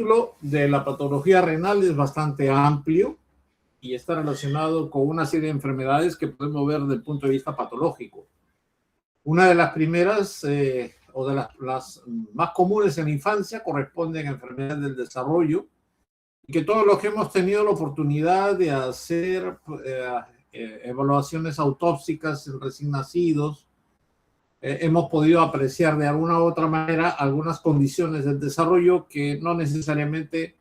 título de la patología renal es bastante amplio y está relacionado con una serie de enfermedades que podemos ver desde el punto de vista patológico. Una de las primeras o de las más comunes en la infancia corresponden a enfermedades del desarrollo, y que todos los que hemos tenido la oportunidad de hacer evaluaciones autópsicas en recién nacidos, hemos podido apreciar de alguna u otra manera algunas condiciones del desarrollo que no necesariamente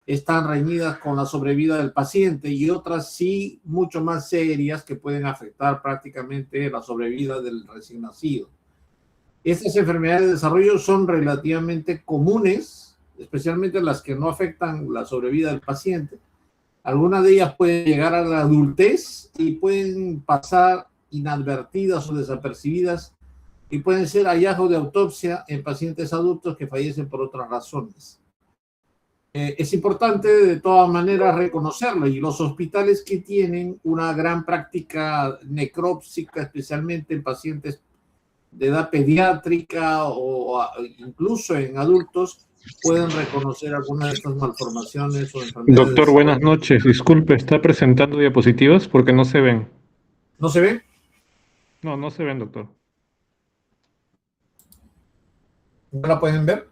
están reñidas con la sobrevida del paciente, y otras sí mucho más serias que pueden afectar prácticamente la sobrevida del recién nacido. Estas enfermedades de desarrollo son relativamente comunes, especialmente las que no afectan la sobrevida del paciente. Algunas de ellas pueden llegar a la adultez y pueden pasar inadvertidas o desapercibidas, y pueden ser hallazgos de autopsia en pacientes adultos que fallecen por otras razones. Es importante de todas maneras reconocerlo, y los hospitales que tienen una gran práctica necrópsica, especialmente en pacientes de edad pediátrica o incluso en adultos, pueden reconocer algunas de estas malformaciones o enfermedades. Doctor, buenas noches. Disculpe, ¿está presentando diapositivas? Porque no se ven. ¿No se ven? No, no se ven, doctor. ¿No la pueden ver?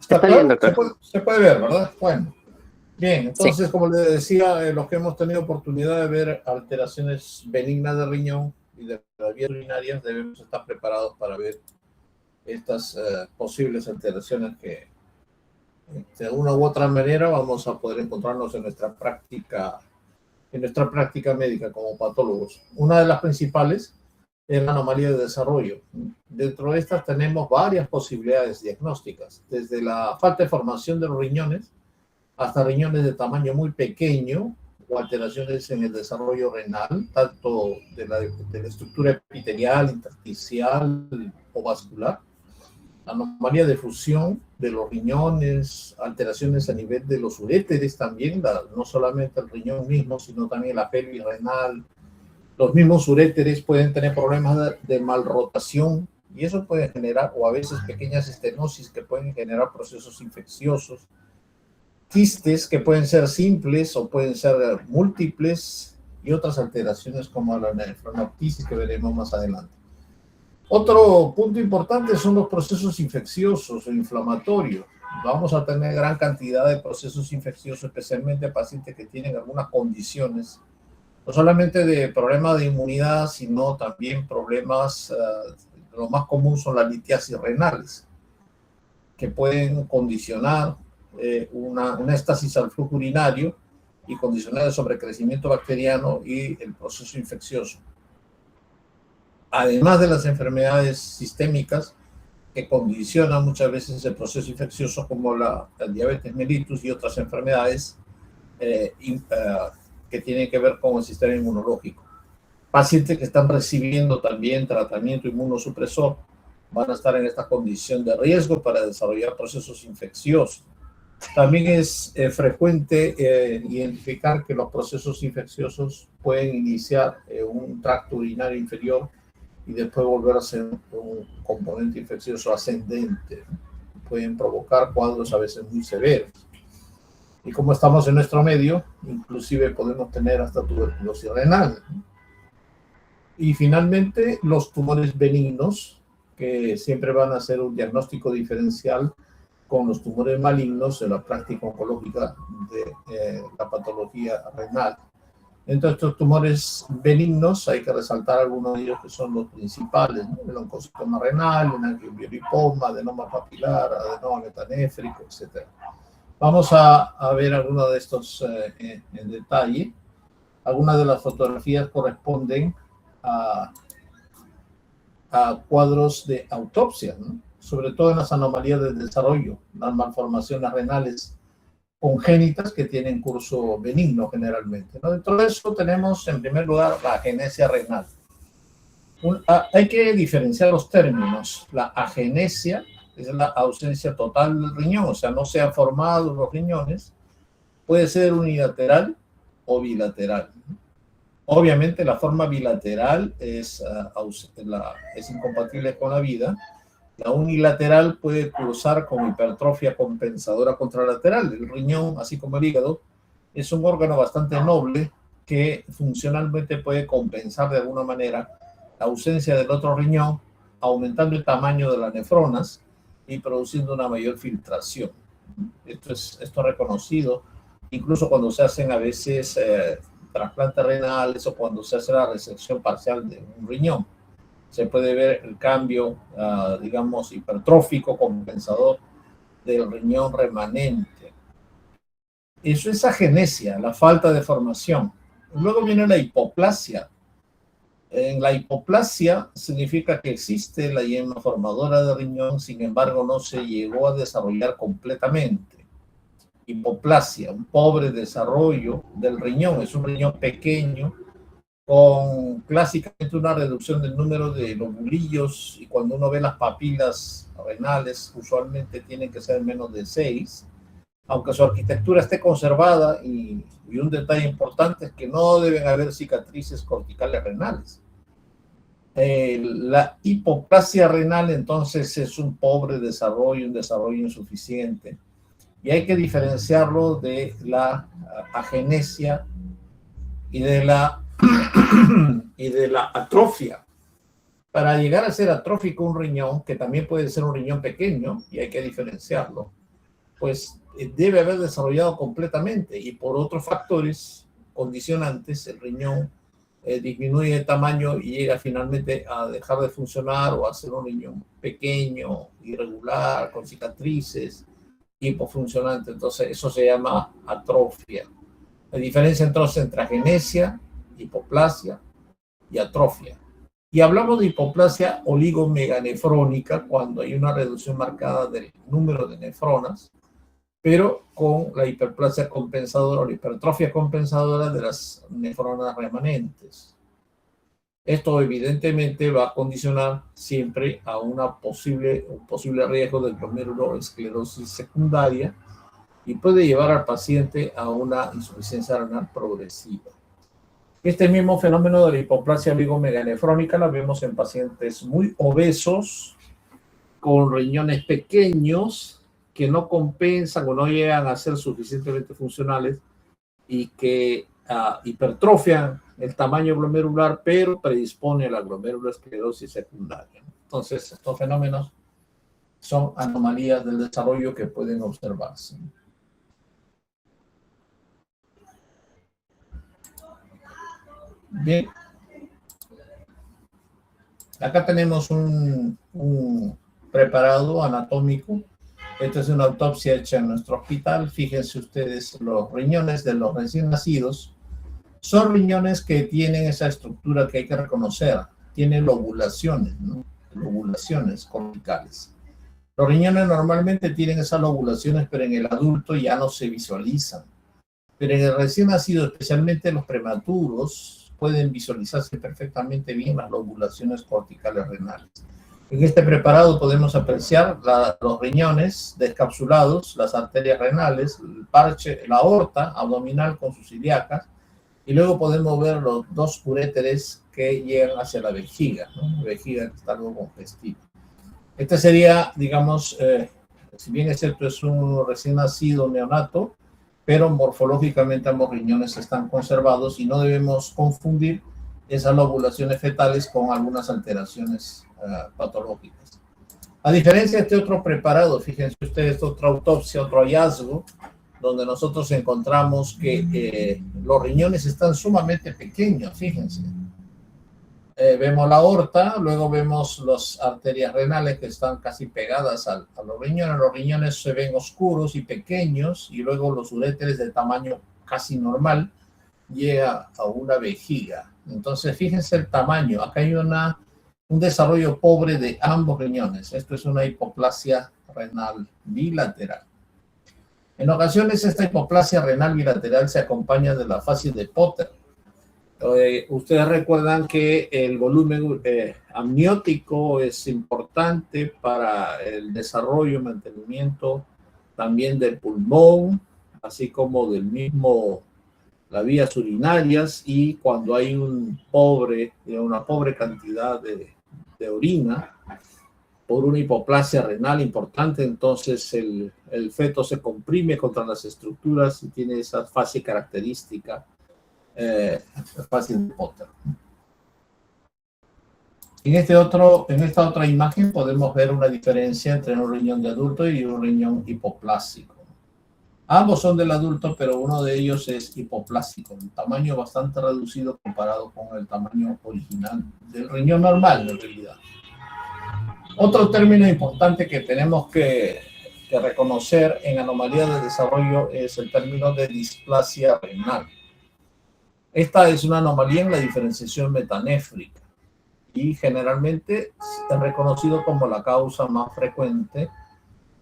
¿Está bien, doctor? Se puede ver, ¿verdad? Bueno. Bien, entonces, Sí. como les decía, los que hemos tenido oportunidad de ver alteraciones benignas del riñón y de las vías urinarias, debemos estar preparados para ver estas posibles alteraciones que de una u otra manera vamos a poder encontrarnos en nuestra práctica médica como patólogos. Una de las principales es la anomalía de desarrollo. Dentro de estas tenemos varias posibilidades diagnósticas, desde la falta de formación de los riñones hasta riñones de tamaño muy pequeño o alteraciones en el desarrollo renal, tanto de la estructura epitelial, intersticial o vascular, anomalía de fusión de los riñones, alteraciones a nivel de los uréteres también, no solamente el riñón mismo, sino también la pelvis renal. Los mismos uréteres pueden tener problemas de malrotación, y eso puede generar, o a veces pequeñas estenosis que pueden generar procesos infecciosos, quistes que pueden ser simples o pueden ser múltiples, y otras alteraciones como la nefronoptisis que veremos más adelante. Otro punto importante son los procesos infecciosos o inflamatorios. Vamos a tener gran cantidad de procesos infecciosos, especialmente pacientes que tienen algunas condiciones, no solamente de problemas de inmunidad, sino también problemas, lo más común son las litiasis renales, que pueden condicionar una estasis al flujo urinario y condicionar el sobrecrecimiento bacteriano y el proceso infeccioso. Además de las enfermedades sistémicas que condicionan muchas veces el proceso infeccioso, como la diabetes mellitus y otras enfermedades que tienen que ver con el sistema inmunológico. Pacientes que están recibiendo también tratamiento inmunosupresor van a estar en esta condición de riesgo para desarrollar procesos infecciosos. También es frecuente identificar que los procesos infecciosos pueden iniciar un tracto urinario inferior y después volver a ser un componente infeccioso ascendente. Pueden provocar cuadros a veces muy severos. Y como estamos en nuestro medio, inclusive podemos tener hasta tuberculosis renal. Y finalmente, los tumores benignos, que siempre van a ser un diagnóstico diferencial con los tumores malignos en la práctica oncológica de la patología renal. Entre estos tumores benignos hay que resaltar algunos de ellos que son los principales, ¿no? El oncocitoma renal, un angiobiolipoma, adenoma papilar, adenoma metanéfrico, etc. Vamos a ver algunos de estos en detalle. Algunas de las fotografías corresponden a cuadros de autopsia, ¿no? Sobre todo en las anomalías del desarrollo, las malformaciones renales congénitas que tienen curso benigno generalmente, ¿no? Dentro de eso tenemos en primer lugar la agenesia renal. Hay que diferenciar los términos. La agenesia es la ausencia total del riñón, o sea, no se han formado los riñones. Puede ser unilateral o bilateral. Obviamente la forma bilateral es incompatible con la vida, La unilateral puede cursar con hipertrofia compensadora contralateral. El riñón, así como el hígado, es un órgano bastante noble que funcionalmente puede compensar de alguna manera la ausencia del otro riñón, aumentando el tamaño de las nefronas y produciendo una mayor filtración. Esto es reconocido, incluso cuando se hacen a veces trasplantes renales o cuando se hace la resección parcial de un riñón. Se puede ver el cambio, digamos, hipertrófico compensador del riñón remanente. Eso es agenesia, la falta de formación. Luego viene la hipoplasia. En la hipoplasia significa que existe la yema formadora de riñón, sin embargo no se llegó a desarrollar completamente. Hipoplasia, un pobre desarrollo del riñón, es un riñón pequeño con clásicamente una reducción del número de lobulillos, y cuando uno ve las papilas renales usualmente tienen que ser menos de 6, aunque su arquitectura esté conservada, y un detalle importante es que no deben haber cicatrices corticales renales. La hipoplasia renal entonces es un pobre desarrollo, un desarrollo insuficiente, y hay que diferenciarlo de la agenesia y de la atrofia. Para llegar a ser atrófico un riñón, que también puede ser un riñón pequeño, y hay que diferenciarlo, pues debe haber desarrollado completamente, y por otros factores condicionantes el riñón disminuye de tamaño y llega finalmente a dejar de funcionar o a ser un riñón pequeño, irregular, con cicatrices, hipofuncionante. Entonces eso se llama atrofia. La diferencia entonces entre agenesia, hipoplasia y atrofia. Y hablamos de hipoplasia oligomeganefrónica cuando hay una reducción marcada del número de nefronas, pero con la hiperplasia compensadora o la hipertrofia compensadora de las nefronas remanentes. Esto evidentemente va a condicionar siempre a un posible riesgo de glomerulosclerosis secundaria y puede llevar al paciente a una insuficiencia renal progresiva. Este mismo fenómeno de la hipoplasia oligomeganefrónica la vemos en pacientes muy obesos, con riñones pequeños, que no compensan o no llegan a ser suficientemente funcionales y que hipertrofian el tamaño glomerular, pero predispone a la glomerulosclerosis secundaria. Entonces, estos fenómenos son anomalías del desarrollo que pueden observarse. Bien. Acá tenemos un preparado anatómico. Esta es una autopsia hecha en nuestro hospital. Fíjense ustedes, los riñones de los recién nacidos son riñones que tienen esa estructura que hay que reconocer. Tienen lobulaciones, ¿no? Lobulaciones corticales. Los riñones normalmente tienen esas lobulaciones, pero en el adulto ya no se visualizan. Pero en el recién nacido, especialmente los prematuros, pueden visualizarse perfectamente bien las lobulaciones corticales renales. En este preparado podemos apreciar los riñones descapsulados, las arterias renales, el parche, la aorta abdominal con sus ilíacas, y luego podemos ver los dos uréteres que llegan hacia la vejiga, ¿no? La vejiga que está algo congestiva. Este sería, digamos, si bien es cierto, es un recién nacido neonato, pero morfológicamente ambos riñones están conservados y no debemos confundir esas lobulaciones fetales con algunas alteraciones patológicas. A diferencia de este otro preparado, fíjense ustedes, otra autopsia, otro hallazgo, donde nosotros encontramos que los riñones están sumamente pequeños, fíjense. Vemos la aorta, luego vemos las arterias renales que están casi pegadas a los riñones se ven oscuros y pequeños, y luego los uréteres de tamaño casi normal llega a una vejiga. Entonces fíjense el tamaño, acá hay un desarrollo pobre de ambos riñones. Esto es una hipoplasia renal bilateral. En ocasiones esta hipoplasia renal bilateral se acompaña de la fase de Potter. Ustedes recuerdan que el volumen amniótico es importante para el desarrollo y mantenimiento también del pulmón, así como del mismo las vías urinarias, y cuando hay una pobre cantidad de orina, por una hipoplasia renal importante, entonces el feto se comprime contra las estructuras y tiene esa fase característica, fase de Potter. En esta otra imagen podemos ver una diferencia entre un riñón de adulto y un riñón hipoplásico. Ambos son del adulto, pero uno de ellos es hipoplásico, un tamaño bastante reducido comparado con el tamaño original del riñón normal, en realidad. Otro término importante que tenemos que reconocer en anomalías de desarrollo es el término de displasia renal. Esta es una anomalía en la diferenciación metanéfrica y generalmente es reconocido como la causa más frecuente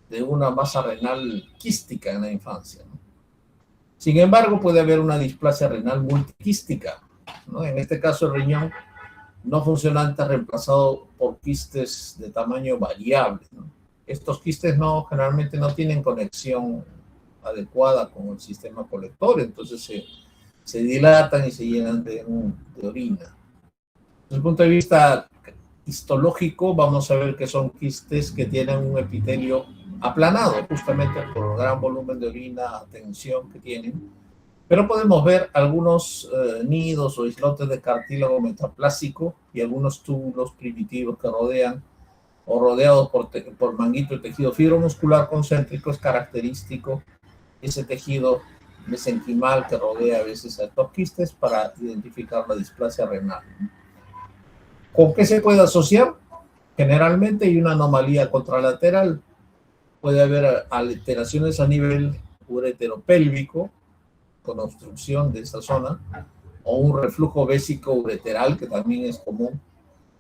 de una masa renal quística en la infancia, ¿no? Sin embargo, puede haber una displasia renal multiquística, ¿no? En este caso, el riñón no funcionante reemplazado por quistes de tamaño variable, ¿no? Estos quistes generalmente no tienen conexión adecuada con el sistema colector, entonces se dilatan y se llenan de orina. Desde el punto de vista histológico, vamos a ver que son quistes que tienen un epitelio aplanado, justamente por el gran volumen de orina, tensión que tienen. Pero podemos ver algunos nidos o islotes de cartílago metaplásico y algunos túbulos primitivos que rodean o rodeados por manguito de tejido fibromuscular concéntrico. Es característico ese tejido mesenquimal que rodea a veces a estos quistes para identificar la displasia renal. ¿Con qué se puede asociar? Generalmente hay una anomalía contralateral. Puede haber alteraciones a nivel ureteropélvico, con obstrucción de esa zona, o un reflujo vésico ureteral, que también es común,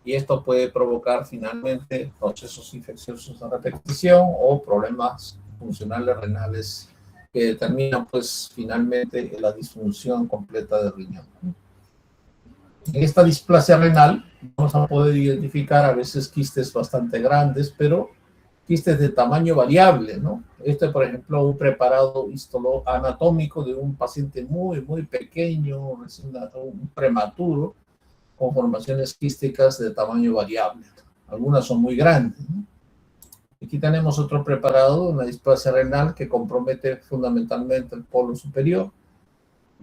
y esto puede provocar finalmente procesos infecciosos a repetición o problemas funcionales renales que determinan pues finalmente la disfunción completa del riñón. En esta displasia renal vamos a poder identificar a veces quistes bastante grandes, pero quistes de tamaño variable, ¿no? Por ejemplo, un preparado anatómico de un paciente muy, muy pequeño, un prematuro, con formaciones quísticas de tamaño variable. Algunas son muy grandes, ¿no? Aquí tenemos otro preparado, una displasia renal que compromete fundamentalmente el polo superior,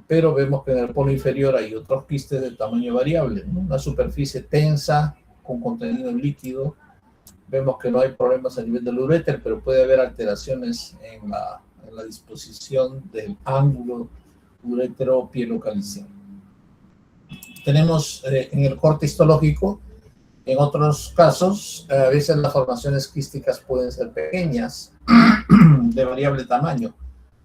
pero vemos que en el polo inferior hay otros quistes de tamaño variable, ¿no? Una superficie tensa con contenido líquido. Vemos que no hay problemas a nivel del uréter, pero puede haber alteraciones en la disposición del ángulo urétero-pie localizado. Tenemos en el corte histológico, en otros casos, a veces las formaciones quísticas pueden ser pequeñas, de variable tamaño,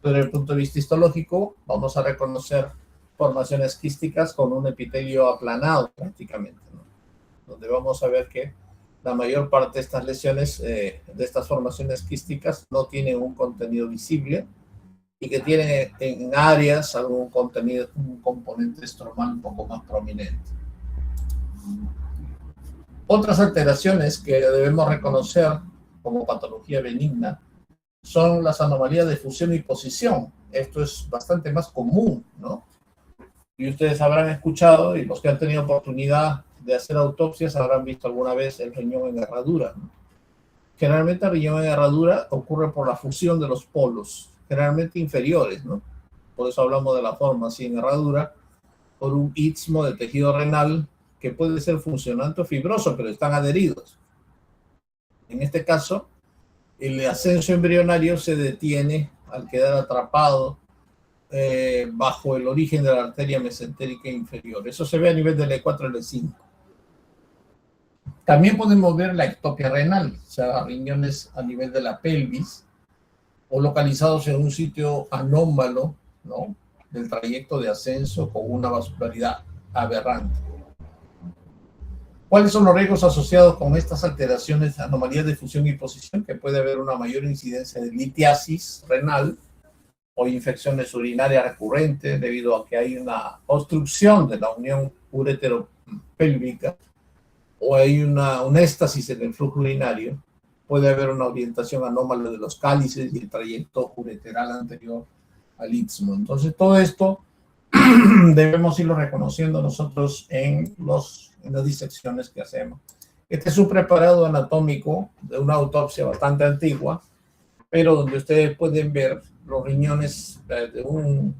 pero desde el punto de vista histológico vamos a reconocer formaciones quísticas con un epitelio aplanado prácticamente, ¿no? Donde vamos a ver que la mayor parte de estas lesiones, de estas formaciones quísticas, no tienen un contenido visible y que tienen en áreas algún contenido, un componente estromal un poco más prominente. Otras alteraciones que debemos reconocer como patología benigna son las anomalías de fusión y posición. Esto es bastante más común, ¿no? Y ustedes habrán escuchado, y los que han tenido oportunidad de hacer autopsias habrán visto alguna vez el riñón en herradura, ¿no? Generalmente el riñón en herradura ocurre por la fusión de los polos, generalmente inferiores, ¿no? Por eso hablamos de la forma así en herradura, por un istmo de tejido renal que puede ser funcionante o fibroso, pero están adheridos. En este caso, el ascenso embrionario se detiene al quedar atrapado bajo el origen de la arteria mesentérica inferior. Eso se ve a nivel del E4 y del E5. También podemos ver la ectopia renal, o sea, riñones a nivel de la pelvis o localizados en un sitio anómalo, ¿no?, del trayecto de ascenso con una vascularidad aberrante. ¿Cuáles son los riesgos asociados con estas alteraciones, anomalías de fusión y posición? Que puede haber una mayor incidencia de litiasis renal o infecciones urinarias recurrentes debido a que hay una obstrucción de la unión uretero-pélvica o hay una éstasis en el flujo urinario. Puede haber una orientación anómala de los cálices y el trayecto ureteral anterior al istmo. Entonces, todo esto debemos irlo reconociendo nosotros en las disecciones que hacemos. Este es un preparado anatómico de una autopsia bastante antigua, pero donde ustedes pueden ver los riñones de un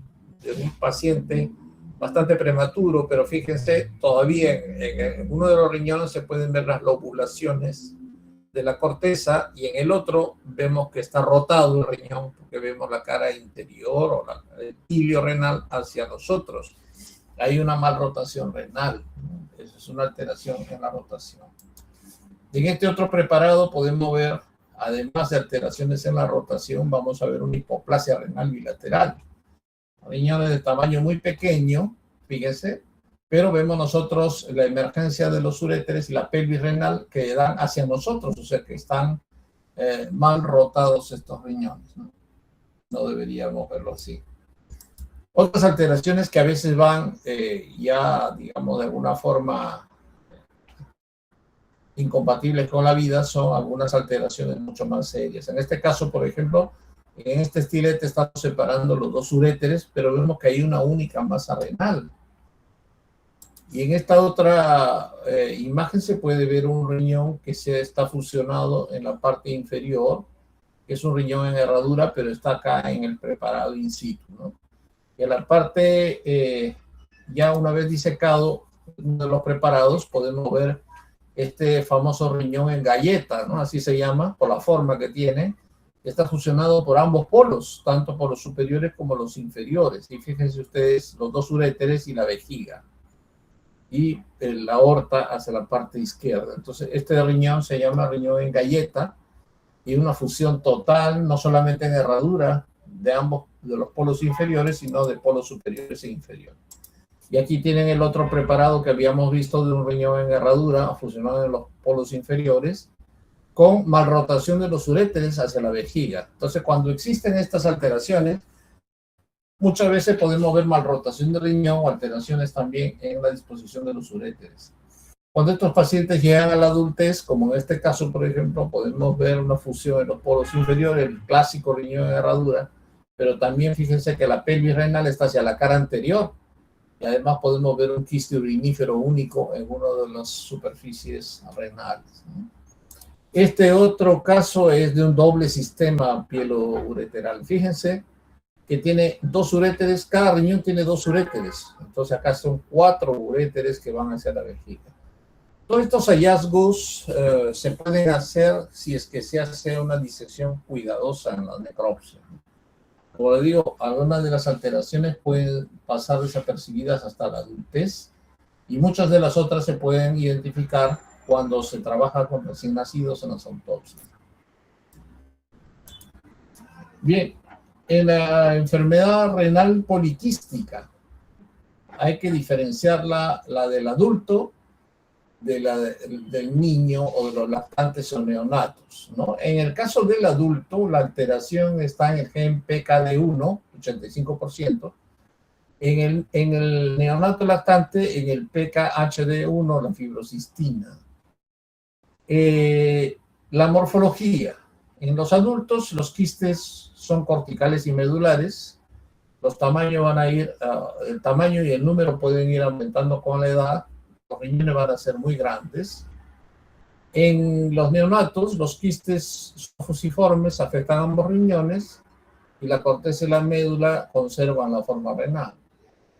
paciente bastante prematuro, pero fíjense, todavía en uno de los riñones se pueden ver las lobulaciones de la corteza y en el otro vemos que está rotado el riñón porque vemos la cara interior o el ilio renal hacia nosotros. Hay una malrotación renal, esa es una alteración en la rotación. En este otro preparado podemos ver, además de alteraciones en la rotación, vamos a ver una hipoplasia renal bilateral. Riñones de tamaño muy pequeño, fíjense, pero vemos nosotros la emergencia de los uréteres y la pelvis renal que dan hacia nosotros, o sea que están mal rotados estos riñones, ¿no? No deberíamos verlo así. Otras alteraciones que a veces van ya, digamos, de alguna forma incompatibles con la vida son algunas alteraciones mucho más serias. En este caso, por ejemplo, en este estilete estamos separando los dos uréteres, pero vemos que hay una única masa renal. Y en esta otra imagen se puede ver un riñón que se está fusionado en la parte inferior, que es un riñón en herradura, pero está acá en el preparado in situ, ¿no? Y en la parte, ya una vez disecado uno de los preparados, podemos ver este famoso riñón en galleta, ¿no? Así se llama, por la forma que tiene. Está fusionado por ambos polos, tanto por los superiores como los inferiores. Y fíjense ustedes los dos uréteres y la vejiga. Y la aorta hacia la parte izquierda. Entonces, este riñón se llama riñón en galleta y una fusión total, no solamente en herradura de ambos, de los polos inferiores, sino de polos superiores e inferiores. Y aquí tienen el otro preparado que habíamos visto de un riñón en herradura fusionado en los polos inferiores con malrotación de los uréteres hacia la vejiga. Entonces, cuando existen estas alteraciones, muchas veces podemos ver malrotación de riñón o alteraciones también en la disposición de los uréteres. Cuando estos pacientes llegan a la adultez, como en este caso, por ejemplo, podemos ver una fusión en los polos inferiores, el clásico riñón en herradura, pero también fíjense que la pelvis renal está hacia la cara anterior y además podemos ver un quiste urinífero único en una de las superficies renales, ¿no? Este otro caso es de un doble sistema pielo-ureteral. Fíjense que tiene dos uréteres, cada riñón tiene dos uréteres. Entonces acá son 4 uréteres que van hacia la vejiga. Todos estos hallazgos se pueden hacer si es que se hace una disección cuidadosa en la necropsia. Como les digo, algunas de las alteraciones pueden pasar desapercibidas hasta la adultez y muchas de las otras se pueden identificar cuando se trabaja con recién nacidos en las autopsias. Bien, en la enfermedad renal poliquística hay que diferenciar la del adulto del niño o de los lactantes o neonatos, ¿no? En el caso del adulto, la alteración está en el gen PKD1, 85%. En el neonato lactante, en el PKHD1, la fibrocistina. La morfología. En los adultos, los quistes son corticales y medulares. Los tamaños van a ir, el tamaño y el número pueden ir aumentando con la edad. Los riñones van a ser muy grandes. En los neonatos, los quistes son fusiformes, afectan ambos riñones y la corteza y la médula conservan la forma renal,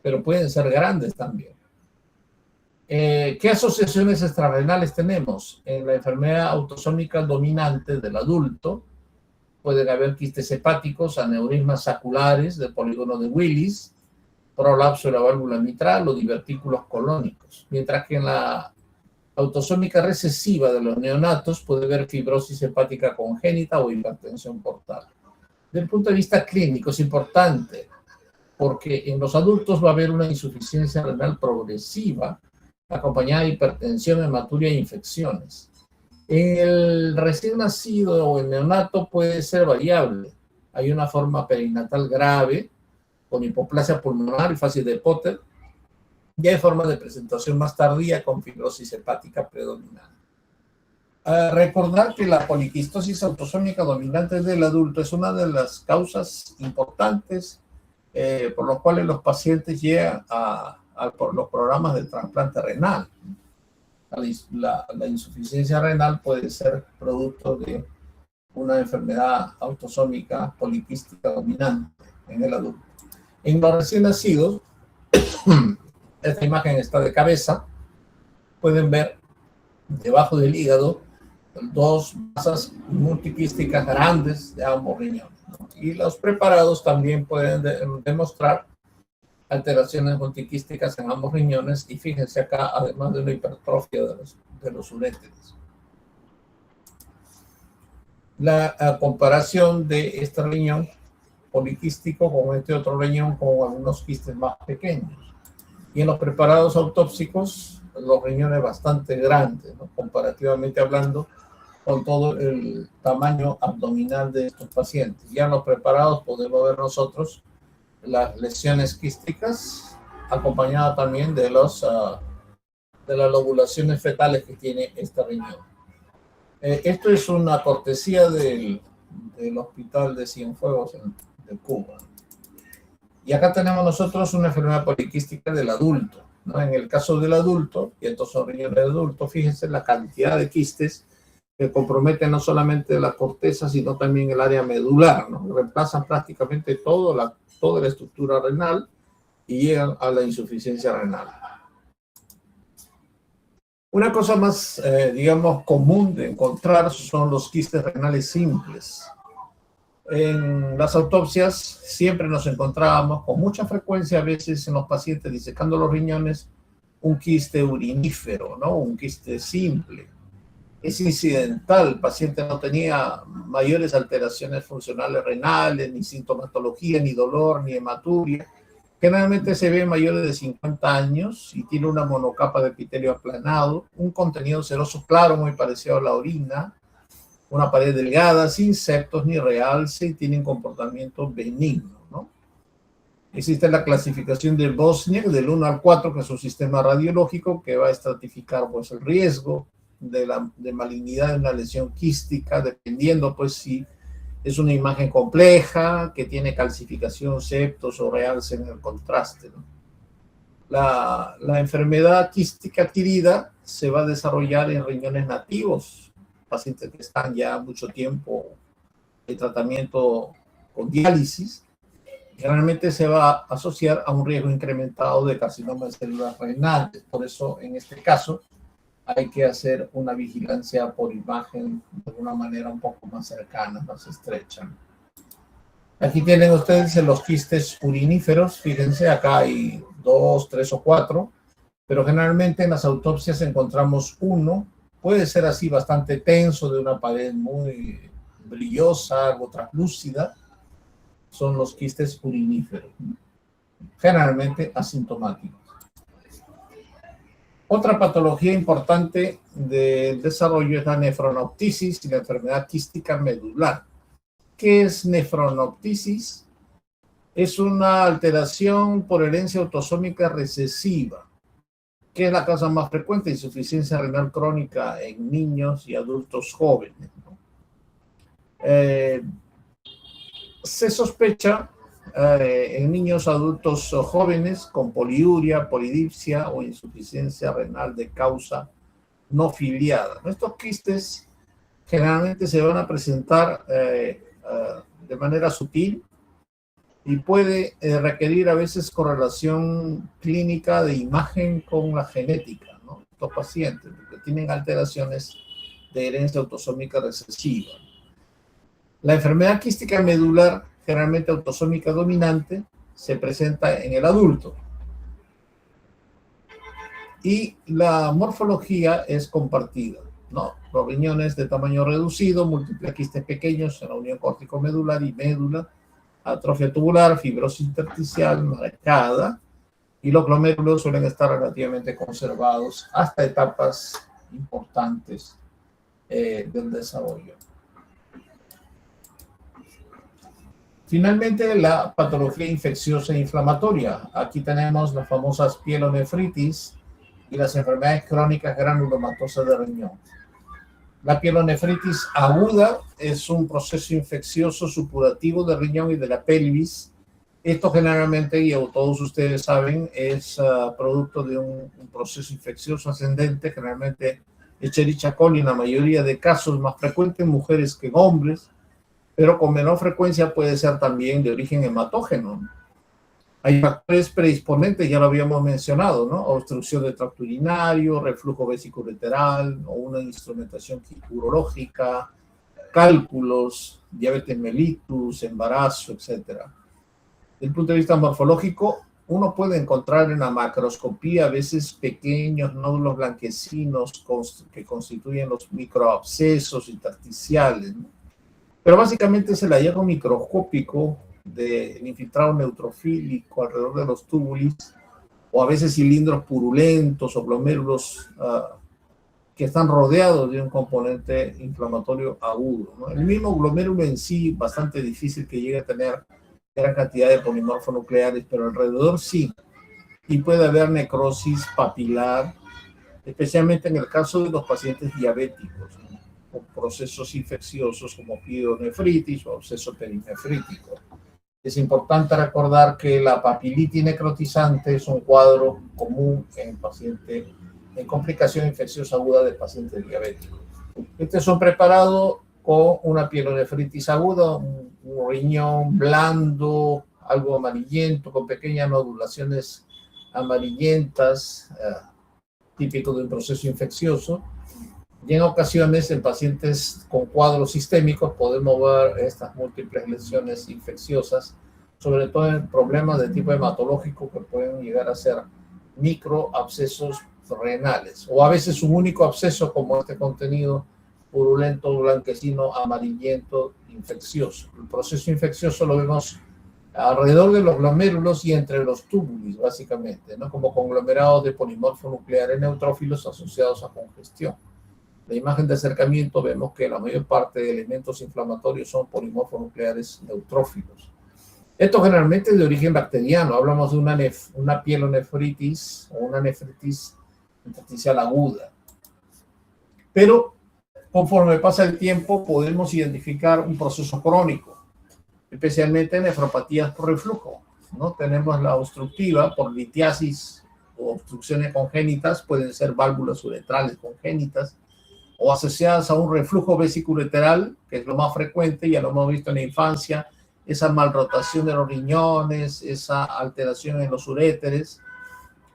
pero pueden ser grandes también. ¿Qué asociaciones extrarrenales tenemos? En la enfermedad autosómica dominante del adulto pueden haber quistes hepáticos, aneurismas saculares del polígono de Willis, prolapso de la válvula mitral o divertículos colónicos, mientras que en la autosómica recesiva de los neonatos puede haber fibrosis hepática congénita o hipertensión portal. Desde el punto de vista clínico es importante porque en los adultos va a haber una insuficiencia renal progresiva acompañada de hipertensión, hematuria e infecciones. En el recién nacido o el neonato puede ser variable. Hay una forma perinatal grave con hipoplasia pulmonar y fácil de Potter, y hay formas de presentación más tardía con fibrosis hepática predominante. Recordar que la poliquistosis autosómica dominante del adulto es una de las causas importantes por las cuales los pacientes llegan por los programas de trasplante renal. La insuficiencia renal puede ser producto de una enfermedad autosómica poliquística dominante en el adulto. En los recién nacidos, esta imagen está de cabeza, pueden ver debajo del hígado dos masas multiquísticas grandes de ambos riñones, ¿no? Y los preparados también pueden demostrar alteraciones multiquísticas en ambos riñones, y fíjense acá, además de una hipertrofia de los uréteres. La comparación de este riñón poliquístico con este otro riñón con algunos quistes más pequeños. Y en los preparados autópsicos, los riñones bastante grandes, ¿no? Comparativamente hablando, con todo el tamaño abdominal de estos pacientes. Ya en los preparados podemos ver nosotros las lesiones quísticas, acompañadas también de las lobulaciones fetales que tiene este riñón. Esto es una cortesía del Hospital de Cienfuegos de Cuba. Y acá tenemos nosotros una enfermedad poliquística del adulto, ¿no? En el caso del adulto, y estos son riñones de adulto, fíjense la cantidad de quistes que comprometen no solamente la corteza, sino también el área medular, ¿no? Reemplazan prácticamente toda la estructura renal y llegan a la insuficiencia renal. Una cosa más, digamos, común de encontrar son los quistes renales simples. En las autopsias siempre nos encontrábamos con mucha frecuencia, a veces en los pacientes disecando los riñones, un quiste urinífero, ¿no? Un quiste simple. Es incidental, el paciente no tenía mayores alteraciones funcionales renales, ni sintomatología, ni dolor, ni hematuria. Generalmente se ve mayores de 50 años y tiene una monocapa de epitelio aplanado, un contenido seroso claro muy parecido a la orina, una pared delgada, sin septos ni realce, y tiene un comportamiento benigno, ¿no? Existe la clasificación de Bosniak del 1 al 4, que es un sistema radiológico que va a estratificar pues, el riesgo de malignidad de una lesión quística, dependiendo pues si es una imagen compleja, que tiene calcificación, septos o realce en el contraste, ¿no? La enfermedad quística adquirida se va a desarrollar en riñones nativos, pacientes que están ya mucho tiempo en tratamiento con diálisis. Generalmente se va a asociar a un riesgo incrementado de carcinoma de células renales. Por eso, en este caso, hay que hacer una vigilancia por imagen de una manera un poco más cercana, más estrecha. Aquí tienen ustedes los quistes uriníferos. Fíjense, acá hay 2, 3 o 4, pero generalmente en las autopsias encontramos uno. Puede ser así bastante tenso, de una pared muy brillosa, algo translúcida. Son los quistes uriníferos, generalmente asintomáticos. Otra patología importante del desarrollo es la nefronoptisis y la enfermedad quística medular. ¿Qué es nefronoptisis? Es una alteración por herencia autosómica recesiva. ¿Qué es la causa más frecuente? Insuficiencia renal crónica en niños y adultos jóvenes, ¿no? Se sospecha en niños adultos jóvenes con poliuria, polidipsia o insuficiencia renal de causa no filiada. Estos quistes generalmente se van a presentar de manera sutil y puede requerir a veces correlación clínica de imagen con la genética, ¿no? Estos pacientes que tienen alteraciones de herencia autosómica recesiva. La enfermedad quística medular, generalmente autosómica dominante, se presenta en el adulto. Y la morfología es compartida, ¿no? Los riñones de tamaño reducido, múltiples quistes pequeños en la unión córtico-medular y médula, atrofia tubular, fibrosis intersticial marcada, y los glomérulos suelen estar relativamente conservados hasta etapas importantes del desarrollo. Finalmente, la patología infecciosa e inflamatoria. Aquí tenemos las famosas pielonefritis y las enfermedades crónicas granulomatosas de riñón. La pielonefritis aguda es un proceso infeccioso supurativo del riñón y de la pelvis Esto generalmente, y todos ustedes saben, es producto de un proceso infeccioso ascendente, generalmente Escherichia coli en la mayoría de casos, más frecuente en mujeres que en hombres, pero con menor frecuencia puede ser también de origen hematógeno. Hay factores predisponentes, ya lo habíamos mencionado, ¿no? Obstrucción del tracto urinario, reflujo vesicoureteral o una instrumentación urológica, cálculos, diabetes mellitus, embarazo, etcétera. Desde el punto de vista morfológico, uno puede encontrar en la macroscopía a veces pequeños nódulos blanquecinos que constituyen los microabscesos intersticiales, ¿no? Pero básicamente es el hallazgo microscópico del infiltrado neutrofílico alrededor de los túbulos, o a veces cilindros purulentos o glomérulos que están rodeados de un componente inflamatorio agudo, ¿no? El mismo glomérulo en sí, bastante difícil que llegue a tener gran cantidad de polimorfonucleares, pero alrededor sí. Y puede haber necrosis papilar, especialmente en el caso de los pacientes diabéticos, ¿no? Con procesos infecciosos como pielonefritis o absceso perinefrítico. Es importante recordar que la papilitis necrotizante es un cuadro común en paciente en complicación infecciosa aguda de pacientes diabéticos. Este es un preparado con una pielonefritis aguda, un riñón blando, algo amarillento, con pequeñas nodulaciones amarillentas, típico de un proceso infeccioso. Y en ocasiones, en pacientes con cuadros sistémicos, podemos ver estas múltiples lesiones infecciosas, sobre todo en problemas de tipo hematológico que pueden llegar a ser microabscesos renales, o a veces un único absceso como este contenido purulento, blanquecino, amarillento, infeccioso. El proceso infeccioso lo vemos alrededor de los glomérulos y entre los túbulos, básicamente, ¿no? Como conglomerados de polimorfonucleares neutrófilos asociados a congestión. La imagen de acercamiento vemos que la mayor parte de elementos inflamatorios son polimorfonucleares neutrófilos. Esto generalmente es de origen bacteriano. Hablamos de una pielonefritis o una nefritis intersticial aguda. Pero conforme pasa el tiempo podemos identificar un proceso crónico, especialmente en nefropatías por reflujo, ¿no? Tenemos la obstructiva por litiasis o obstrucciones congénitas, pueden ser válvulas uretrales congénitas, o asociadas a un reflujo vesicoureteral, que es lo más frecuente, ya lo hemos visto en la infancia, esa malrotación de los riñones, esa alteración en los uréteres,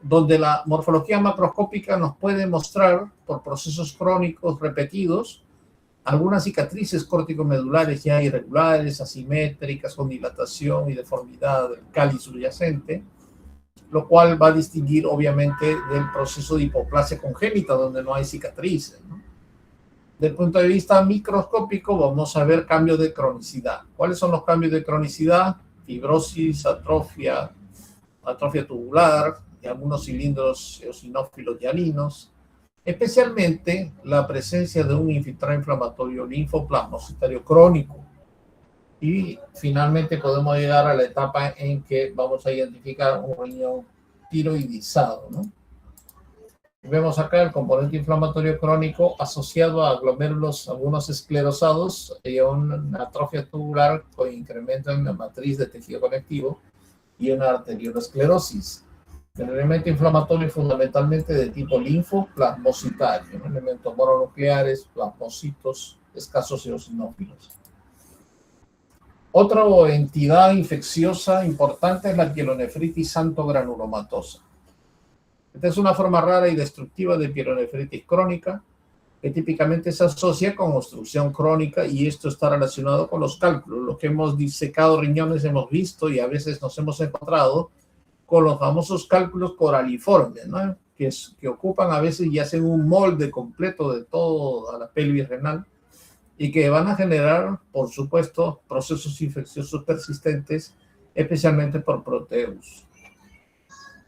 donde la morfología macroscópica nos puede mostrar, por procesos crónicos repetidos, algunas cicatrices corticomedulares ya irregulares, asimétricas, con dilatación y deformidad del cáliz subyacente, lo cual va a distinguir obviamente del proceso de hipoplasia congénita, donde no hay cicatrices, ¿no? Desde el punto de vista microscópico vamos a ver cambios de cronicidad. ¿Cuáles son los cambios de cronicidad? Fibrosis, atrofia tubular y algunos cilindros eosinófilos llaninos, especialmente la presencia de un infiltrado inflamatorio linfoplasmocitario crónico. Y finalmente podemos llegar a la etapa en que vamos a identificar un riñón tiroidizado, ¿no? Vemos acá el componente inflamatorio crónico asociado a glomérulos, algunos esclerosados y a una atrofia tubular con incremento en la matriz de tejido conectivo y una arteriolosclerosis. Generalmente inflamatorio fundamentalmente de tipo linfoplasmocitario, ¿no? Elementos mononucleares, plasmocitos, escasos eosinófilos. Otra entidad infecciosa importante es la pielonefritis santogranulomatosa. Esta es una forma rara y destructiva de pielonefritis crónica que típicamente se asocia con obstrucción crónica, y esto está relacionado con los cálculos. Los que hemos disecado riñones hemos visto y a veces nos hemos encontrado con los famosos cálculos coraliformes, ¿no? que ocupan a veces y hacen un molde completo de toda la pelvis renal y que van a generar, por supuesto, procesos infecciosos persistentes, especialmente por proteus.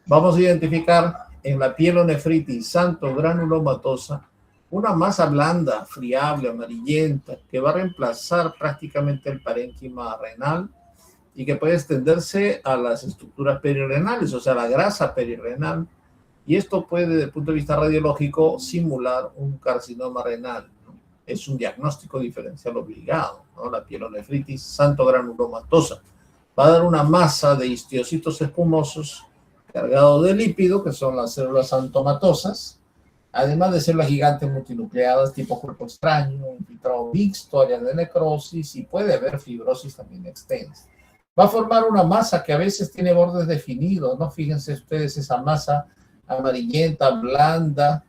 Vamos a identificar en la pielonefritis santogranulomatosa una masa blanda, friable, amarillenta, que va a reemplazar prácticamente el parénquima renal y que puede extenderse a las estructuras perirenales, o sea, la grasa perirenal, y esto puede, desde el punto de vista radiológico, simular un carcinoma renal, ¿no? Es un diagnóstico diferencial obligado, ¿no? La pielonefritis santogranulomatosa. va a dar una masa de histiocitos espumosos cargados de lípido, que son las células antomatosas, además de células gigantes multinucleadas tipo cuerpo extraño, infiltrado mixto, áreas de necrosis, y puede haber fibrosis también extensa. Va a formar una masa que a veces tiene bordes definidos, ¿no? Fíjense ustedes esa masa amarillenta, blanda,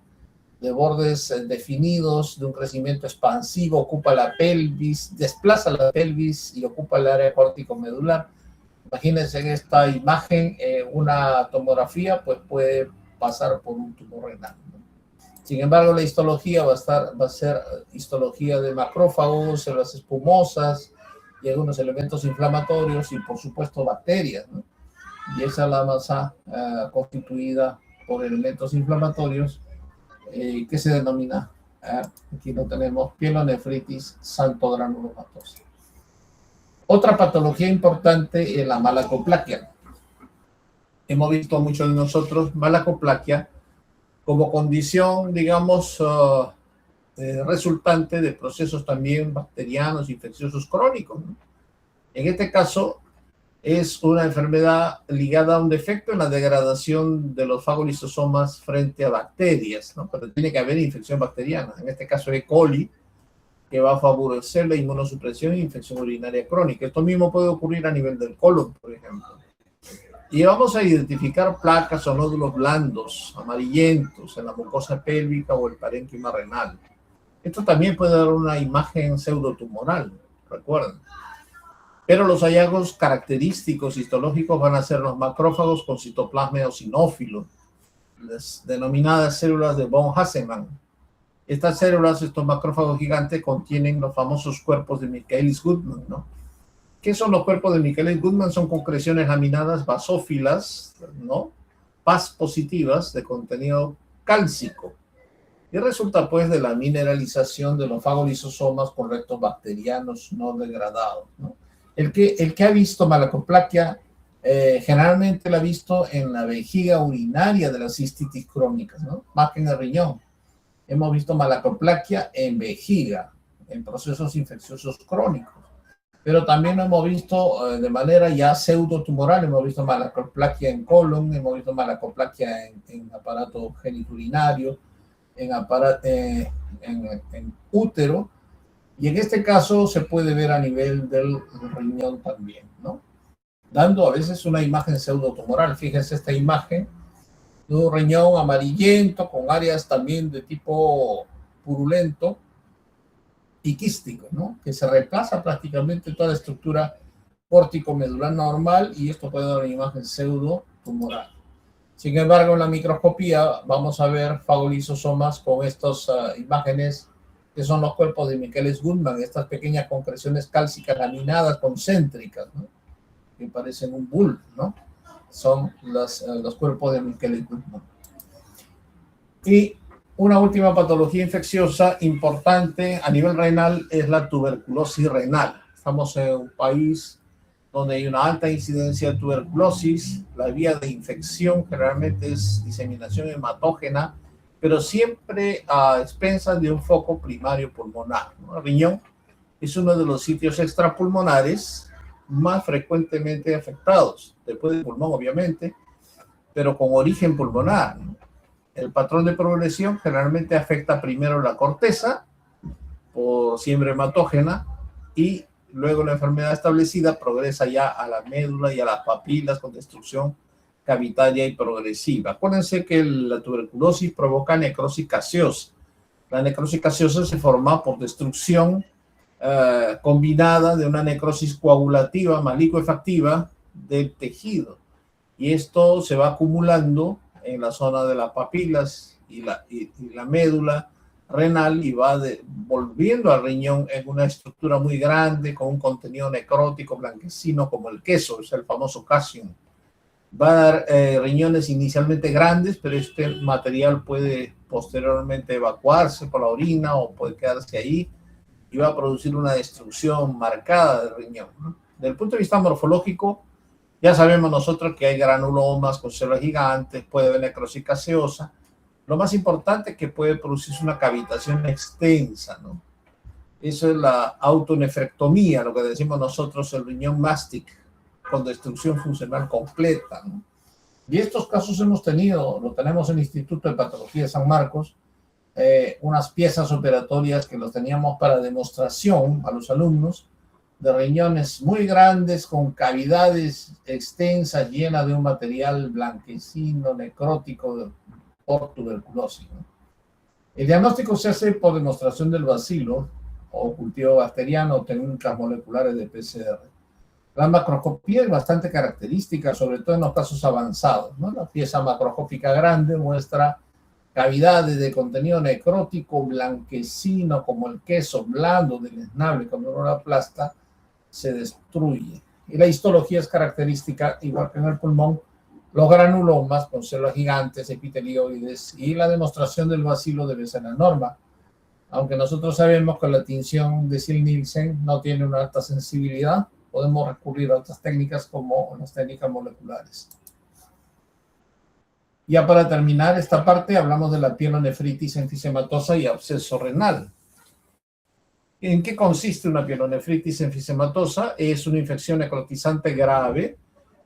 de bordes definidos, de un crecimiento expansivo, ocupa la pelvis, desplaza la pelvis y ocupa el área córtico-medular. Imagínense en esta imagen, una tomografía pues puede pasar por un tumor renal, ¿no? Sin embargo, la histología va a ser histología de macrófagos, células espumosas y algunos elementos inflamatorios y, por supuesto, bacterias, ¿no? Y esa es la masa constituida por elementos inflamatorios que se denomina, aquí lo tenemos, pielonefritis santogranulomatosa. Otra patología importante es la malacoplaquia. Hemos visto muchos de nosotros malacoplaquia como condición, digamos, resultante de procesos también bacterianos, infecciosos crónicos, ¿no? En este caso, es una enfermedad ligada a un defecto en la degradación de los fagolisosomas frente a bacterias, ¿no? Pero tiene que haber infección bacteriana, en este caso E. coli, que va a favorecer la inmunosupresión e infección urinaria crónica. Esto mismo puede ocurrir a nivel del colon, por ejemplo. Y vamos a identificar placas o nódulos blandos, amarillentos, en la mucosa pélvica o el parénquima renal. Esto también puede dar una imagen pseudotumoral, recuerden. Pero los hallazgos característicos histológicos van a ser los macrófagos con citoplasma eosinófilo, las denominadas células de von Hasselmann. Estas células, estos macrófagos gigantes, contienen los famosos cuerpos de Michaelis-Gutmann, ¿no? ¿Qué son los cuerpos de Michaelis-Gutmann? Son concreciones laminadas basófilas, ¿no? Pas positivas de contenido cálcico. Y resulta, pues, de la mineralización de los fagolisosomas con restos bacterianos no degradados, ¿no? El que ha visto malacoplaquia generalmente la ha visto en la vejiga urinaria de las cistitis crónicas, ¿no? Más que en el riñón. Hemos visto malacoplaquia en vejiga, en procesos infecciosos crónicos. Pero también lo hemos visto de manera ya pseudotumoral. Hemos visto malacoplaquia en colon, hemos visto malacoplaquia en aparato geniturinario, en útero. Y en este caso se puede ver a nivel del riñón también, ¿no? Dando a veces una imagen pseudotumoral. Fíjense esta imagen de un riñón amarillento con áreas también de tipo purulento y quístico, ¿no? Que se reemplaza prácticamente toda la estructura córtico-medular normal y esto puede dar una imagen pseudotumoral. Sin embargo, en la microscopía vamos a ver fagolisosomas con estas imágenes que son los cuerpos de Michaelis-Gutmann, estas pequeñas concreciones cálcicas laminadas concéntricas, ¿no? Que parecen un bulbo, ¿no? Son los cuerpos de Michaelis-Gutmann. Y una última patología infecciosa importante a nivel renal es la tuberculosis renal. Estamos en un país donde hay una alta incidencia de tuberculosis. La vía de infección generalmente es diseminación hematógena, pero siempre a expensas de un foco primario pulmonar, ¿no? El riñón es uno de los sitios extrapulmonares más frecuentemente afectados, después del pulmón obviamente, pero con origen pulmonar, ¿no? El patrón de progresión generalmente afecta primero la corteza por siembra hematógena y luego la enfermedad establecida progresa ya a la médula y a las papilas con destrucción cavitaria y progresiva. Acuérdense que la tuberculosis provoca necrosis gaseosa. La necrosis gaseosa se forma por destrucción combinada de una necrosis coagulativa más licuefactiva del tejido. Y esto se va acumulando en la zona de las papilas y la médula renal y va volviendo al riñón en una estructura muy grande con un contenido necrótico blanquecino como el queso, es el famoso calcium. Va a dar riñones inicialmente grandes, pero este material puede posteriormente evacuarse por la orina o puede quedarse ahí y va a producir una destrucción marcada del riñón, ¿no? Desde el punto de vista morfológico, ya sabemos nosotros que hay granulomas con células gigantes, puede haber necrosis gaseosa. Lo más importante es que puede producirse una cavitación extensa, ¿no? Eso es la autonefrectomía, lo que decimos nosotros el riñón mástic. con destrucción funcional completa, ¿no? Y estos casos lo tenemos en el Instituto de Patología de San Marcos, unas piezas operatorias que los teníamos para demostración a los alumnos, de riñones muy grandes con cavidades extensas llenas de un material blanquecino, necrótico por tuberculosis, ¿no? El diagnóstico se hace por demostración del bacilo o cultivo bacteriano o técnicas moleculares de PCR. La macroscopía es bastante característica, sobre todo en los casos avanzados, ¿no? La pieza macroscópica grande muestra cavidades de contenido necrótico blanquecino como el queso blando deleznable cuando uno la aplasta se destruye. Y la histología es característica, igual que en el pulmón, los granulomas con células gigantes, epitelioides, y la demostración del bacilo debe ser la norma. Aunque nosotros sabemos que la tinción de Ziehl-Neelsen no tiene una alta sensibilidad, podemos recurrir a otras técnicas como las técnicas moleculares. Ya para terminar esta parte, hablamos de la pielonefritis enfisematosa y absceso renal. ¿En qué consiste una pielonefritis enfisematosa? Es una infección necrotizante grave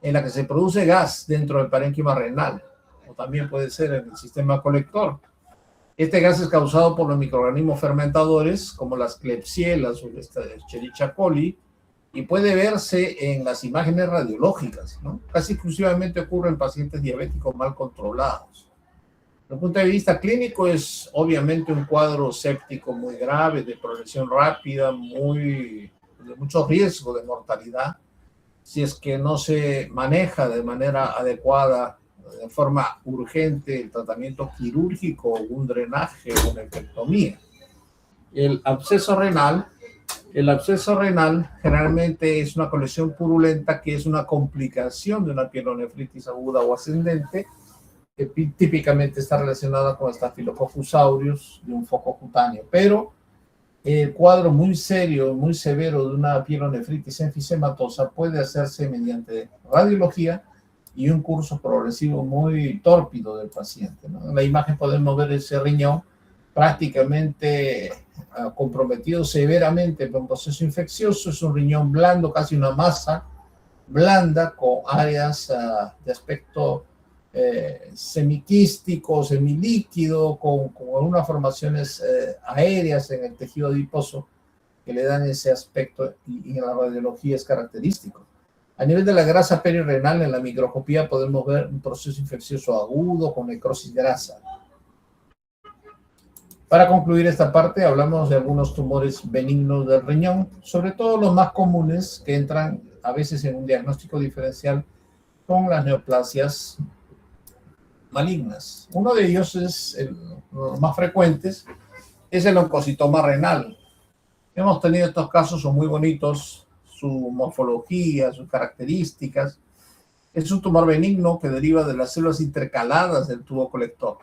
en la que se produce gas dentro del parénquima renal, o también puede ser en el sistema colector. Este gas es causado por los microorganismos fermentadores, como las Klebsielas o la Escherichia coli, y puede verse en las imágenes radiológicas, ¿no? Casi exclusivamente ocurre en pacientes diabéticos mal controlados. Desde el punto de vista clínico es obviamente un cuadro séptico muy grave, de progresión rápida, de mucho riesgo de mortalidad, si es que no se maneja de manera adecuada, de forma urgente, el tratamiento quirúrgico, un drenaje o una infectomía. El absceso renal generalmente es una colección purulenta que es una complicación de una pielonefritis aguda o ascendente, que típicamente está relacionada con Staphylococcus aureus de un foco cutáneo. Pero el cuadro muy serio, muy severo de una pielonefritis enfisematosa puede hacerse mediante radiología y un curso progresivo muy tórpido del paciente, ¿no? En la imagen podemos ver ese riñón prácticamente comprometido severamente por un proceso infeccioso. Es un riñón blando, casi una masa blanda, con áreas de aspecto semiquístico, semilíquido, con algunas formaciones aéreas en el tejido adiposo que le dan ese aspecto, y en la radiología es característico. A nivel de la grasa perirenal, en la microscopía podemos ver un proceso infeccioso agudo con necrosis grasa. Para concluir esta parte, hablamos de algunos tumores benignos del riñón, sobre todo los más comunes que entran a veces en un diagnóstico diferencial con las neoplasias malignas. Uno de ellos los más frecuentes, es el oncocitoma renal. Hemos tenido estos casos, son muy bonitos, su morfología, sus características. Es un tumor benigno que deriva de las células intercaladas del tubo colector.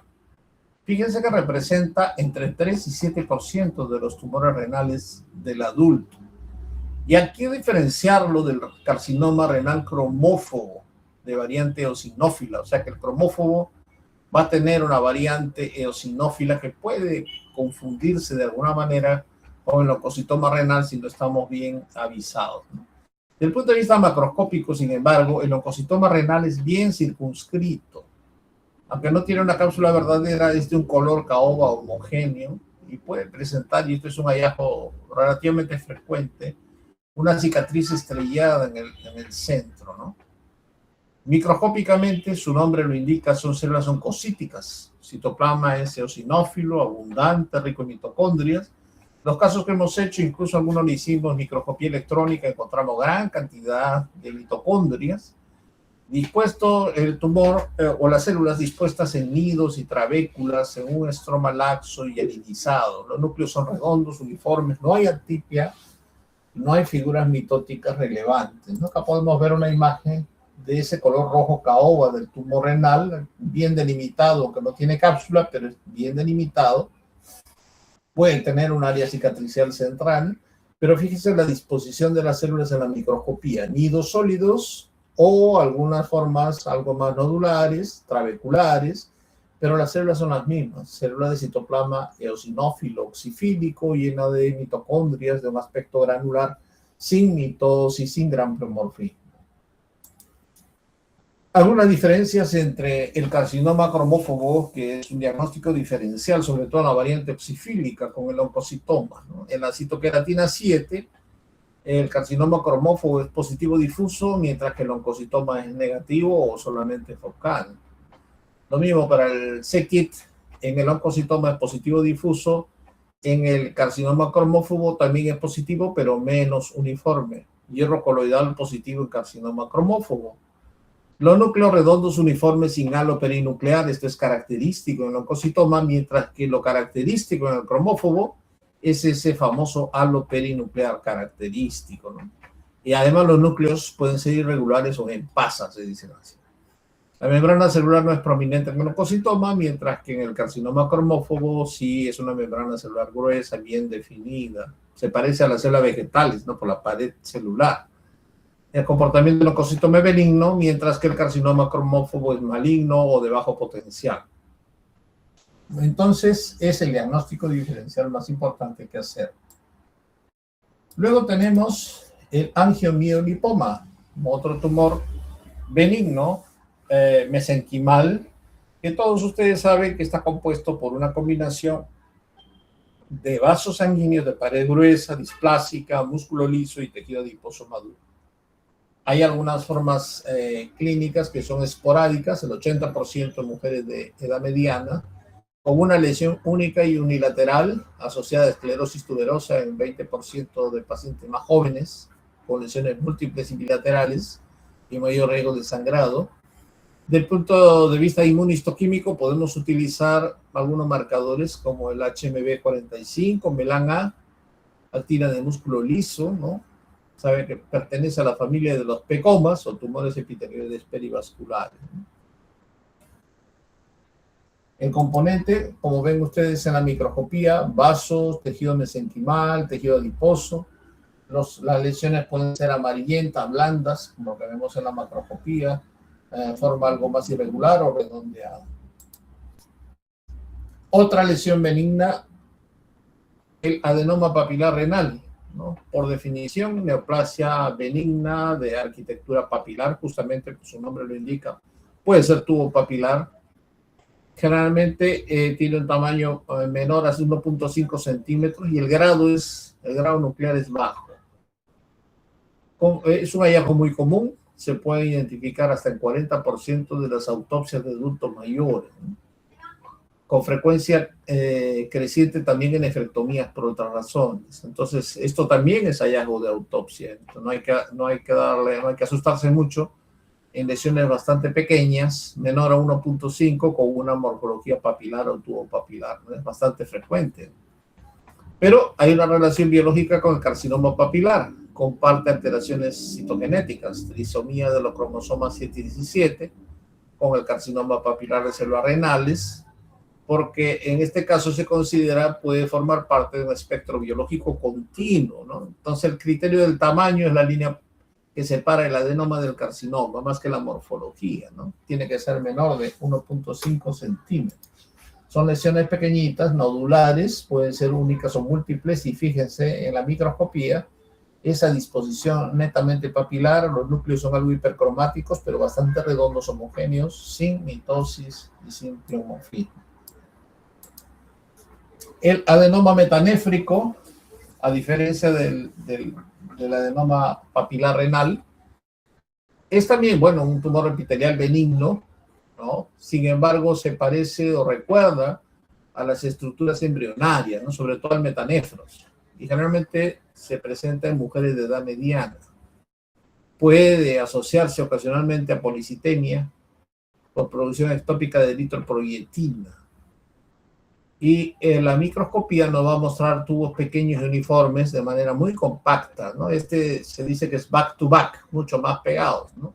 Fíjense que representa entre 3 y 7% de los tumores renales del adulto. Y aquí diferenciarlo del carcinoma renal cromófobo de variante eosinófila, o sea que el cromófobo va a tener una variante eosinófila que puede confundirse de alguna manera con el oncocitoma renal si no estamos bien avisados, ¿no? Desde el punto de vista macroscópico, sin embargo, el oncocitoma renal es bien circunscrito. Aunque no tiene una cápsula verdadera, es de un color caoba homogéneo y puede presentar, y esto es un hallazgo relativamente frecuente, una cicatriz estrellada en el centro, ¿no? Microscópicamente, su nombre lo indica, son células oncocíticas. Citoplasma es eosinófilo, abundante, rico en mitocondrias. Los casos que hemos hecho, incluso algunos le hicimos microscopía electrónica, encontramos gran cantidad de mitocondrias. Dispuesto el tumor o las células dispuestas en nidos y trabéculas en un estroma laxo y alinizado. Los núcleos son redondos, uniformes, no hay atipia, no hay figuras mitóticas relevantes, ¿no? Acá podemos ver una imagen de ese color rojo caoba del tumor renal, bien delimitado, aunque no tiene cápsula, pero es bien delimitado. Puede tener un área cicatricial central, pero fíjense la disposición de las células en la microscopía, nidos sólidos o algunas formas algo más nodulares, trabeculares, pero las células son las mismas, células de citoplasma eosinófilo, oxifílico, llena de mitocondrias de un aspecto granular, sin mitosis, sin gran pleomorfismo. Algunas diferencias entre el carcinoma cromófobo, que es un diagnóstico diferencial, sobre todo en la variante psifílica, con el oncocitoma, ¿no? En la citoqueratina 7, el carcinoma cromófobo es positivo difuso, mientras que el oncocitoma es negativo o solamente focal. Lo mismo para el c-KIT, en el oncocitoma es positivo difuso, en el carcinoma cromófobo también es positivo, pero menos uniforme. Hierro coloidal positivo en carcinoma cromófobo. Los núcleos redondos uniformes sin halo perinuclear, esto es característico en el oncocitoma, mientras que lo característico en el cromófobo es ese famoso halo perinuclear característico, ¿no? Y además los núcleos pueden ser irregulares o en pasas, se dicen así. La membrana celular no es prominente en el oncocitoma, mientras que en el carcinoma cromófobo sí es una membrana celular gruesa, bien definida. Se parece a las células vegetales, ¿no? Por la pared celular. El comportamiento del oncocitoma es benigno, mientras que el carcinoma cromófobo es maligno o de bajo potencial. Entonces, es el diagnóstico diferencial más importante que hacer. Luego tenemos el angiomiolipoma, otro tumor benigno, mesenquimal, que todos ustedes saben que está compuesto por una combinación de vasos sanguíneos de pared gruesa, displásica, músculo liso y tejido adiposo maduro. Hay algunas formas clínicas que son esporádicas, el 80% de mujeres de edad mediana, con una lesión única y unilateral asociada a esclerosis tuberosa en 20% de pacientes más jóvenes, con lesiones múltiples y bilaterales y mayor riesgo de sangrado. Del punto de vista inmunistoquímico, podemos utilizar algunos marcadores como el HMB45, melan-A, actina de músculo liso, ¿no? Sabe que pertenece a la familia de los pecomas o tumores epitelioides perivasculares, ¿no? El componente, como ven ustedes en la microscopía, vasos, tejido mesenquimal, tejido adiposo. Las lesiones pueden ser amarillentas, blandas, como lo que vemos en la macroscopía, forma algo más irregular o redondeada. Otra lesión benigna, el adenoma papilar renal, ¿no? Por definición, neoplasia benigna de arquitectura papilar, justamente pues, su nombre lo indica. Puede ser tubo papilar. Generalmente tiene un tamaño menor a 1.5 centímetros y el grado nuclear es bajo. Es un hallazgo muy común, se puede identificar hasta el 40% de las autopsias de adultos mayores, ¿no? Con frecuencia creciente también en nefrectomías por otras razones. Entonces, esto también es hallazgo de autopsia. Entonces, no hay que asustarse mucho en lesiones bastante pequeñas, menor a 1.5, con una morfología papilar o tubo papilar, ¿no? Es bastante frecuente. Pero hay una relación biológica con el carcinoma papilar. Comparte alteraciones citogenéticas, trisomía de los cromosomas 7 y 17, con el carcinoma papilar de células renales, porque en este caso se considera puede formar parte de un espectro biológico continuo, ¿no? Entonces el criterio del tamaño es la línea que separa el adenoma del carcinoma, más que la morfología, ¿no? Tiene que ser menor de 1.5 centímetros. Son lesiones pequeñitas, nodulares, pueden ser únicas o múltiples, y fíjense en la microscopía, esa disposición netamente papilar, los núcleos son algo hipercromáticos, pero bastante redondos, homogéneos, sin mitosis y sin pleomorfismo. El adenoma metanéfrico, a diferencia del adenoma papilar renal, es también, bueno, un tumor epitelial benigno, ¿no? Sin embargo, se parece o recuerda a las estructuras embrionarias, ¿no? Sobre todo al metanéfros, y generalmente se presenta en mujeres de edad mediana. Puede asociarse ocasionalmente a policitemia por producción ectópica de eritropoyetina. Y la microscopía nos va a mostrar tubos pequeños y uniformes de manera muy compacta, ¿no? Este se dice que es back to back, mucho más pegados, ¿no?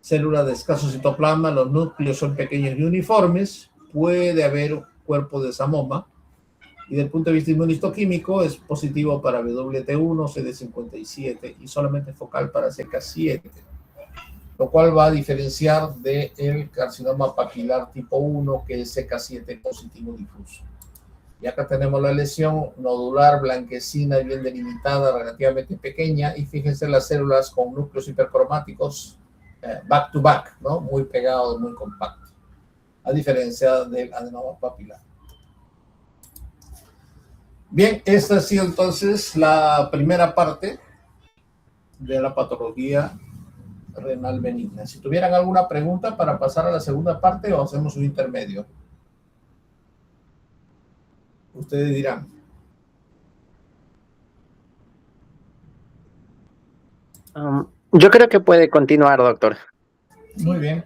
Células de escaso citoplasma, los núcleos son pequeños y uniformes, puede haber cuerpo de samoma, y desde el punto de vista inmunistoquímico es positivo para WT1, CD57 y solamente focal para CK7, lo cual va a diferenciar del carcinoma papilar tipo 1, que es CK7 positivo difuso. Y acá tenemos la lesión nodular, blanquecina, bien delimitada, relativamente pequeña, y fíjense las células con núcleos hipercromáticos back to back, ¿no? Muy pegado, muy compacto, a diferencia del adenoma papilar. Bien, esta ha sido entonces la primera parte de la patología renal benigna. Si tuvieran alguna pregunta para pasar a la segunda parte o hacemos un intermedio, ustedes dirán. Yo creo que puede continuar, doctor. Muy bien.